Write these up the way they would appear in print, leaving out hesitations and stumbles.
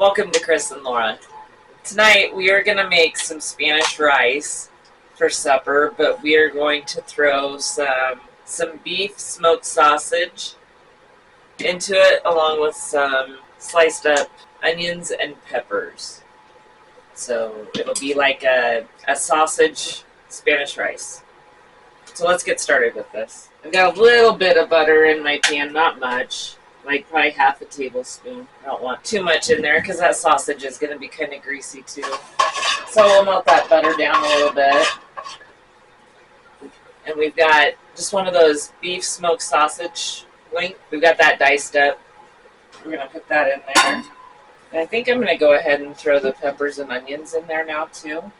Welcome to Chris and Laura. Tonight we are going to make some Spanish rice for supper, but we are going to throw some beef smoked sausage into it along with some sliced up onions and peppers. So it'll be like a sausage Spanish rice. So let's get started with this. I've got a little bit of butter in my pan, not much. Like probably half a tablespoon. I don't want too much in there because that sausage is going to be kind of greasy too. So we'll melt that butter down a little bit. And we've got just one of those beef smoked sausage link. We've got that diced up. We're going to put that in there. And I think I'm going to go ahead and throw the peppers and onions in there now too.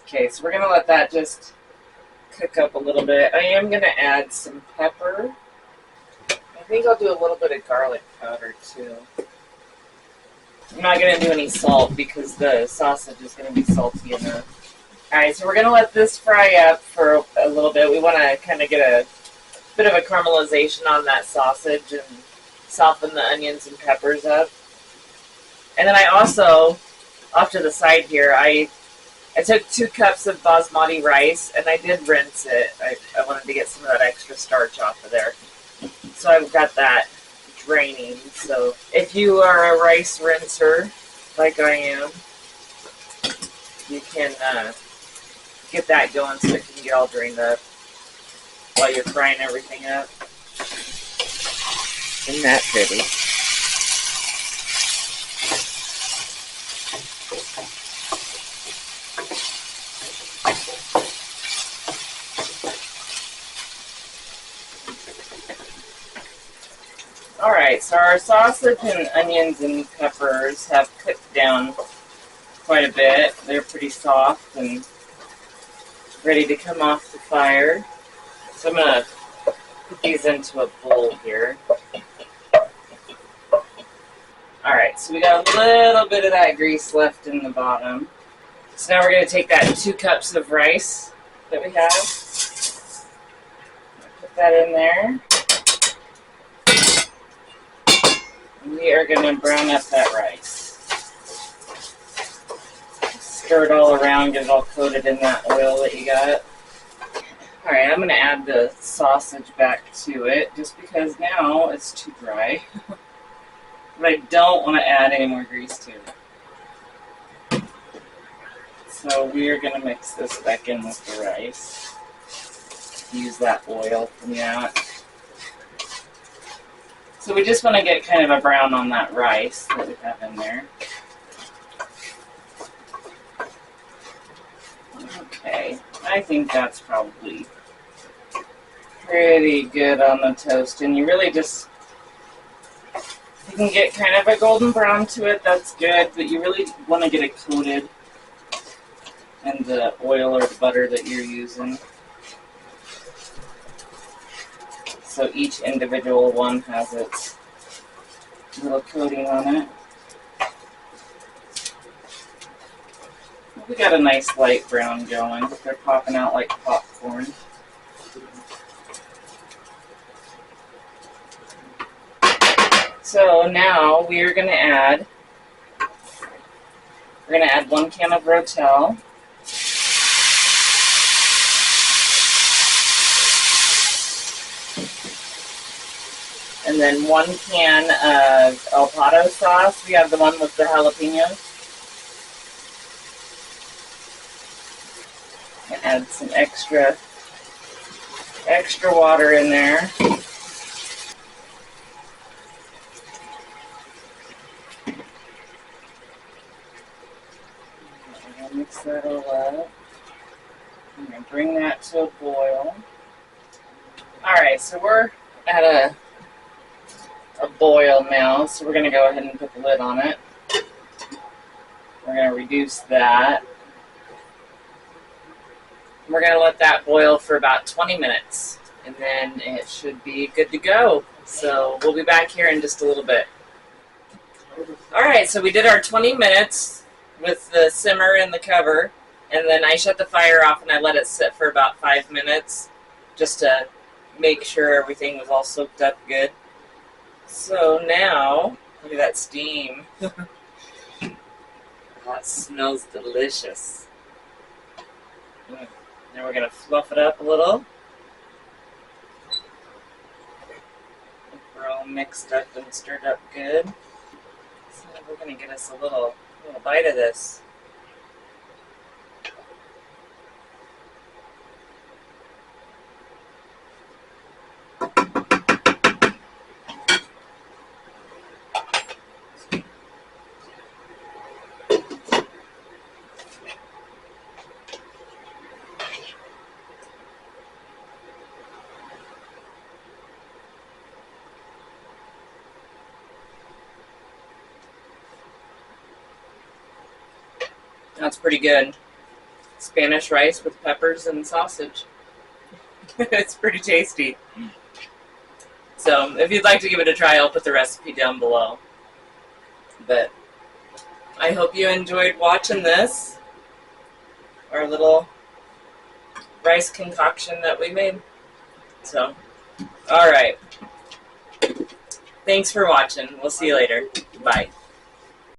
Okay, so we're going to let that just cook up a little bit. I am going to add some pepper. I think I'll do a little bit of garlic powder too. I'm not going to do any salt because the sausage is going to be salty enough. Alright, so we're going to let this fry up for a little bit. We want to kind of get a bit of a caramelization on that sausage and soften the onions and peppers up. And then I also, off to the side here, I took 2 cups of basmati rice, and I did rinse it. I wanted to get some of that extra starch off of there. So I've got that draining. So if you are a rice rinser, like I am, you can get that going so it can get all drained up while you're frying everything up. Isn't that pretty? Alright, so our sausage and onions and peppers have cooked down quite a bit. They're pretty soft and ready to come off the fire. So I'm going to put these into a bowl here. Alright, so we got a little bit of that grease left in the bottom. So now we're going to take that 2 cups of rice that we have. Put that in there. We are going to brown up that rice. Stir it all around, get it all coated in that oil that you got. Alright, I'm going to add the sausage back to it, just because now it's too dry. But I don't want to add any more grease to it. So we are going to mix this back in with the rice. Use that oil from that. So we just want to get kind of a brown on that rice that we have in there. Okay, I think that's probably pretty good on the toast. And you really just, you can get kind of a golden brown to it, that's good. But you really want to get it coated in the oil or the butter that you're using. So each individual one has its little coating on it. We got a nice light brown going. They're popping out like popcorn. So now we are going to add, 1 can of Rotel. And then 1 can of Pato sauce. We have the one with the jalapenos. And add some extra water in there. Mix that all up. I'm going to bring that to a boil. Alright, so we're at a boil now, so we're going to go ahead and put the lid on it. We're going to reduce that. We're going to let that boil for about 20 minutes, and then it should be good to go. So we'll be back here in just a little bit. Alright, so we did our 20 minutes with the simmer and the cover, and then I shut the fire off and I let it sit for about 5 minutes just to make sure everything was all soaked up good. So now, look at that steam. That smells delicious. Now we're going to fluff it up a little. We're all mixed up and stirred up good. So we're going to get us a little bite of this. That's pretty good. Spanish rice with peppers and sausage. It's pretty tasty. So if you'd like to give it a try, I'll put the recipe down below. But I hope you enjoyed watching this, our little rice concoction that we made. So, all right. Thanks for watching. We'll see you later. Bye.